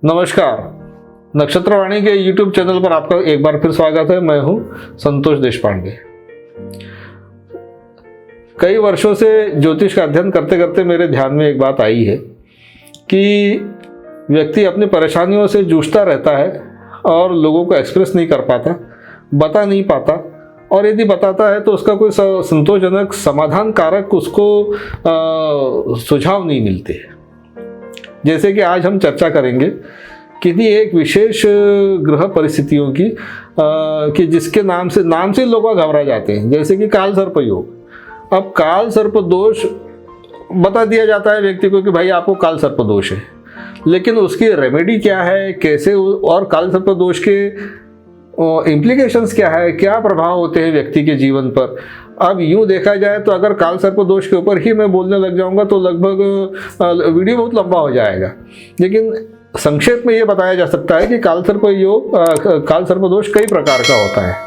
नमस्कार। नक्षत्रवाणी के YouTube channel पर आपका एक बार फिर स्वागत है। मैं हूं संतोष देशपांडे। कई वर्षों से ज्योतिष का अध्ययन करते करते मेरे ध्यान में एक बात आई है कि व्यक्ति अपनी परेशानियों से जूझता रहता है और लोगों को एक्सप्रेस नहीं कर पाता, बता नहीं पाता, और यदि बताता है तो उसका कोई संतोषजनक समाधान कारक उसको सुझाव नहीं मिलते। जैसे कि आज हम चर्चा करेंगे किन्हीं एक विशेष ग्रह परिस्थितियों की कि जिसके नाम से लोग घबरा जाते हैं, जैसे कि काल सर्प योग। अब काल सर्प दोष बता दिया जाता है व्यक्ति को कि भाई आपको काल सर्प दोष है, लेकिन उसकी रेमेडी क्या है, कैसे, और काल सर्प दोष के इम्प्लीकेशंस क्या है, क्या प्रभाव होते हैं व्यक्ति के जीवन पर। अब यूँ देखा जाए तो अगर काल सर्प दोष के ऊपर ही मैं बोलने लग जाऊंगा तो लगभग वीडियो बहुत लंबा हो जाएगा, लेकिन संक्षेप में ये बताया जा सकता है कि काल सर्प दोष कई प्रकार का होता है।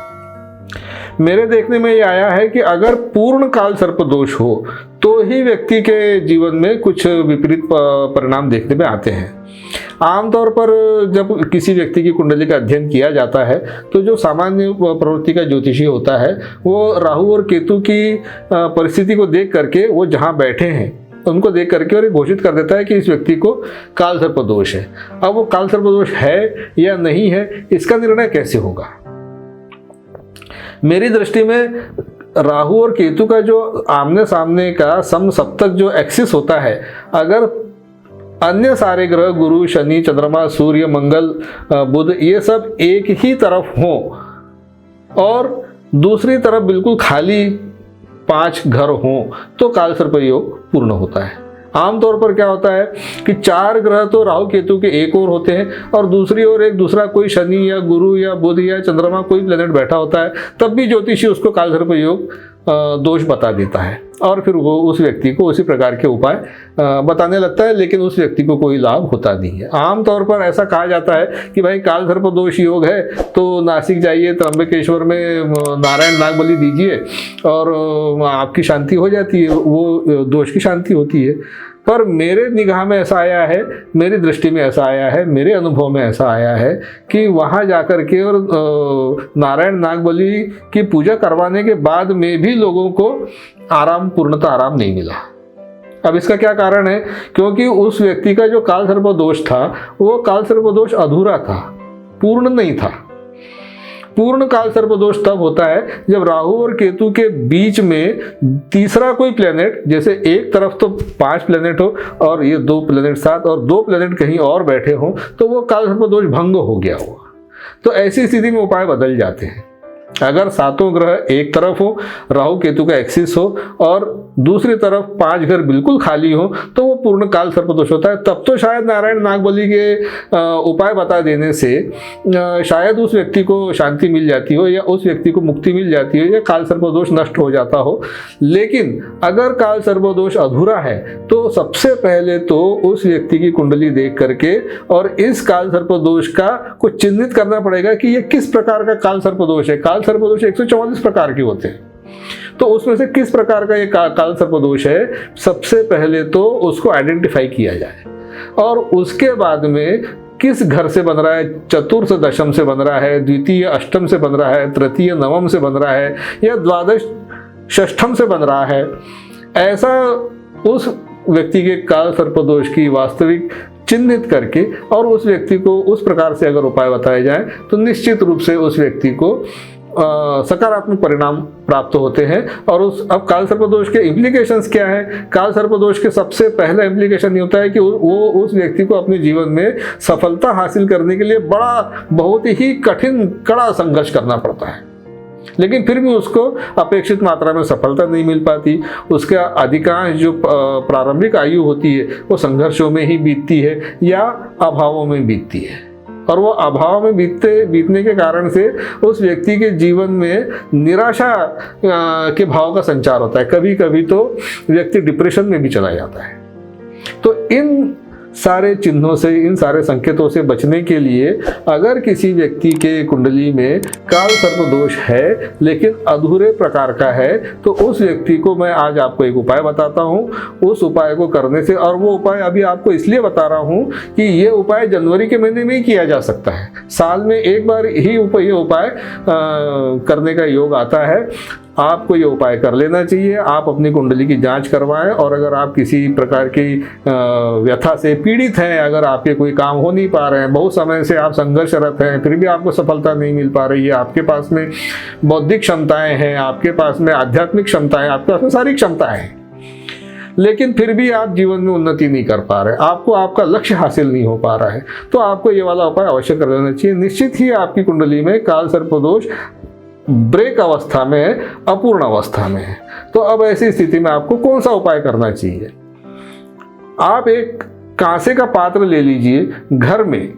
मेरे देखने में ये आया है कि अगर पूर्ण काल सर्प दोष हो तो ही व्यक्ति के जीवन में कुछ विपरीत परिणाम देखने में आते हैं। आमतौर पर जब किसी व्यक्ति की कुंडली का अध्ययन किया जाता है तो जो सामान्य प्रवृत्ति का ज्योतिषी होता है वो राहु और केतु की परिस्थिति को देख करके, वो जहाँ बैठे हैं उनको देख करके और घोषित कर देता है कि इस व्यक्ति को काल सर्प दोष है। अब वो काल सर्प दोष है या नहीं है, इसका निर्णय कैसे होगा? मेरी दृष्टि में राहु और केतु का जो आमने सामने का समसप्तक जो एक्सिस होता है, अगर अन्य सारे ग्रह गुरु, शनि, चंद्रमा, सूर्य, मंगल, बुध ये सब एक ही तरफ हों और दूसरी तरफ बिल्कुल खाली 5 घर हों तो काल सर्प योग पूर्ण होता है। आमतौर पर क्या होता है कि 4 ग्रह तो राहु केतु के एक ओर होते हैं और दूसरी ओर एक दूसरा कोई शनि या गुरु या बुध या चंद्रमा कोई प्लेनेट बैठा होता है, तब भी ज्योतिषी उसको काल सर्प योग दोष बता देता है और फिर वो उस व्यक्ति को उसी प्रकार के उपाय बताने लगता है, लेकिन उस व्यक्ति को कोई लाभ होता नहीं है। आमतौर पर ऐसा कहा जाता है कि भाई काल सर्प दोष योग है तो नासिक जाइए, त्र्यंबकेश्वर में नारायण नाग बलि दीजिए और आपकी शांति हो जाती है, वो दोष की शांति होती है। पर मेरे निगाह में ऐसा आया है, मेरी दृष्टि में ऐसा आया है, मेरे अनुभव में ऐसा आया है कि वहाँ जाकर के और नारायण नाग बलि की पूजा करवाने के बाद में भी लोगों को पूर्णतः आराम नहीं मिला। अब इसका क्या कारण है? क्योंकि उस व्यक्ति का जो काल सर्प दोष था वो काल सर्प दोष अधूरा था, पूर्ण नहीं था। पूर्ण काल सर्प दोष तब होता है जब राहु और केतु के बीच में तीसरा कोई प्लेनेट, जैसे एक तरफ तो 5 प्लेनेट हो और ये 2 प्लेनेट साथ और 2 प्लेनेट कहीं और बैठे हों, तो वो काल सर्प दोष भंग हो गया हो। तो ऐसी स्थिति में उपाय बदल जाते हैं। अगर 7 ग्रह एक तरफ हो, राहु केतु का एक्सिस हो और दूसरी तरफ 5 घर बिल्कुल खाली हो, तो वो पूर्ण काल सर्प दोष होता है। तब तो शायद नारायण नाग बलि के उपाय बता देने से शायद उस व्यक्ति को शांति मिल जाती हो या उस व्यक्ति को मुक्ति मिल जाती हो या काल सर्प दोष नष्ट हो जाता हो। लेकिन अगर काल सर्प दोष अधूरा है तो सबसे पहले तो उस व्यक्ति की कुंडली देख करके और इस काल सर्प दोष का कुछ चिन्हित करना पड़ेगा कि ये किस प्रकार का काल सर्प दोष है। काल सर्प दोष 144 प्रकार के होते हैं, तो उसमें से किस प्रकार का ये काल सर्प दोष है, सबसे पहले तो उसको आइडेंटिफाई किया जाए और उसके बाद में किस घर से बन रहा है, चतुर्थ दशम से बन रहा है, द्वितीय अष्टम से बन रहा है, तृतीय नवम से बन रहा है या द्वादश षष्ठम से बन रहा है, ऐसा उस व्यक्ति के काल सर्प दोष की वास्तविक चिन्हित करके और उस व्यक्ति को उस प्रकार से अगर उपाय बताए जाए तो निश्चित रूप से उस व्यक्ति को सकारात्मक परिणाम प्राप्त होते हैं। और अब काल सर्प दोष के इम्प्लीकेशंस क्या है? काल सर्प दोष के सबसे पहला इम्प्लीकेशन ये होता है कि वो उस व्यक्ति को अपने जीवन में सफलता हासिल करने के लिए बहुत ही कठिन कड़ा संघर्ष करना पड़ता है, लेकिन फिर भी उसको अपेक्षित मात्रा में सफलता नहीं मिल पाती। उसका अधिकांश जो प्रारंभिक आयु होती है वो संघर्षों में ही बीतती है या अभावों में बीतती है, और वो अभाव में बीतने के कारण से उस व्यक्ति के जीवन में निराशा के भाव का संचार होता है। कभी कभी तो व्यक्ति डिप्रेशन में भी चला जाता है। तो इन सारे चिन्हों से, इन सारे संकेतों से बचने के लिए अगर किसी व्यक्ति के कुंडली में काल सर्प दोष है लेकिन अधूरे प्रकार का है, तो उस व्यक्ति को मैं आज आपको एक उपाय बताता हूं। उस उपाय को करने से, और वो उपाय अभी आपको इसलिए बता रहा हूं कि ये उपाय जनवरी के महीने में ही किया जा सकता है। साल में एक बार ही ये उपाय करने का योग आता है। आपको ये उपाय कर लेना चाहिए। आप अपनी कुंडली की जांच करवाएं, और अगर आप किसी प्रकार की व्यथा से पीड़ित हैं, अगर आपके कोई काम हो नहीं पा रहे हैं, बहुत समय से आप संघर्षरत हैं, फिर भी आपको सफलता नहीं मिल पा रही है, आपके पास में बौद्धिक क्षमताएं हैं, आपके पास में आध्यात्मिक क्षमताएं, आपके पास में सारी क्षमताएं हैं, लेकिन फिर भी आप जीवन में उन्नति नहीं कर पा रहे, आपको आपका लक्ष्य हासिल नहीं हो पा रहा है, तो आपको ये वाला उपाय अवश्य कर लेना चाहिए। निश्चित ही आपकी कुंडली में काल सर्प दोष ब्रेक अवस्था में है, अपूर्ण अवस्था में है। तो अब ऐसी स्थिति में आपको कौन सा उपाय करना चाहिए? आप एक कांसे का पात्र ले लीजिए, घर में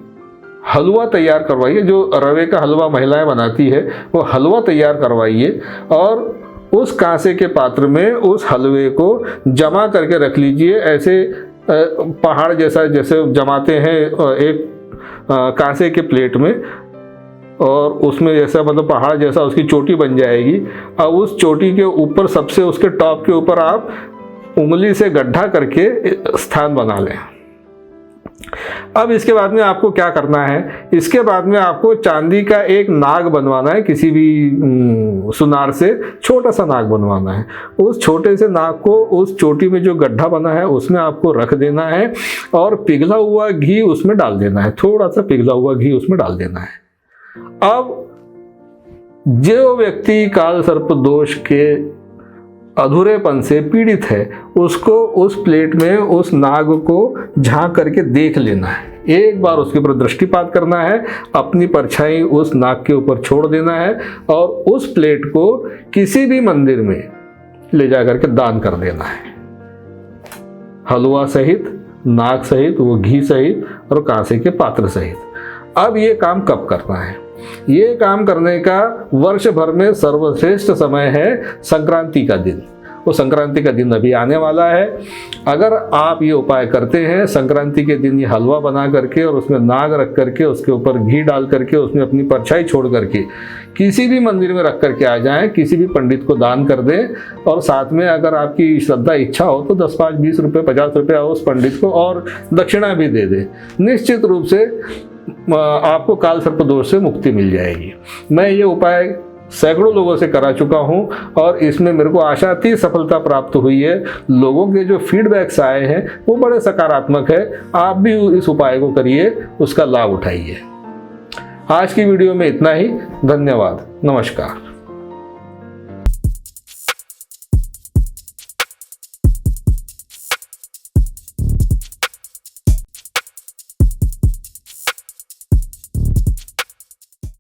हलवा तैयार करवाइए, जो रवे का हलवा महिलाएं बनाती है वो हलवा तैयार करवाइए, और उस कांसे के पात्र में उस हलवे को जमा करके रख लीजिए। ऐसे पहाड़ जैसा जैसे जमाते हैं एक कांसे के प्लेट में, और उसमें जैसा मतलब पहाड़ जैसा उसकी चोटी बन जाएगी। अब उस चोटी के ऊपर, सबसे उसके टॉप के ऊपर आप उंगली से गड्ढा करके स्थान बना लें। अब इसके बाद में आपको क्या करना है? इसके बाद में आपको चांदी का एक नाग बनवाना है, किसी भी सुनार से छोटा सा नाग बनवाना है। उस छोटे से नाग को उस चोटी में जो गड्ढा बना है उसमें आपको रख देना है, और पिघला हुआ घी उसमें डाल देना है, थोड़ा सा पिघला हुआ घी उसमें डाल देना है। अब जो व्यक्ति काल सर्प दोष के अधूरेपन से पीड़ित है, उसको उस प्लेट में उस नाग को झांक करके देख लेना है। एक बार उसके ऊपर दृष्टिपात करना है, अपनी परछाई उस नाग के ऊपर छोड़ देना है, और उस प्लेट को किसी भी मंदिर में ले जा करके दान कर देना है, हलवा सहित, नाग सहित, वो घी सहित और कांसे के पात्र सहित। अब ये काम कब करना है? ये काम करने का वर्ष भर में सर्वश्रेष्ठ समय है संक्रांति का दिन। वो संक्रांति का दिन अभी आने वाला है। अगर आप ये उपाय करते हैं, संक्रांति के दिन ये हलवा बना करके और उसमें नाग रख करके, उसके ऊपर घी डाल करके, उसमें अपनी परछाई छोड़ करके किसी भी मंदिर में रख करके आ जाएं, किसी भी पंडित को दान कर दें, और साथ में अगर आपकी श्रद्धा इच्छा हो तो 10, 5, 20 रुपये, 50 रुपये उस पंडित को और दक्षिणा भी दे दें। निश्चित रूप से आपको काल सर्प दोष से मुक्ति मिल जाएगी। मैं ये उपाय सैकड़ों लोगों से करा चुका हूं, और इसमें मेरे को आशातीत सफलता प्राप्त हुई है। लोगों के जो फीडबैक्स आए हैं वो बड़े सकारात्मक है। आप भी इस उपाय को करिए, उसका लाभ उठाइए। आज की वीडियो में इतना ही। धन्यवाद। नमस्कार।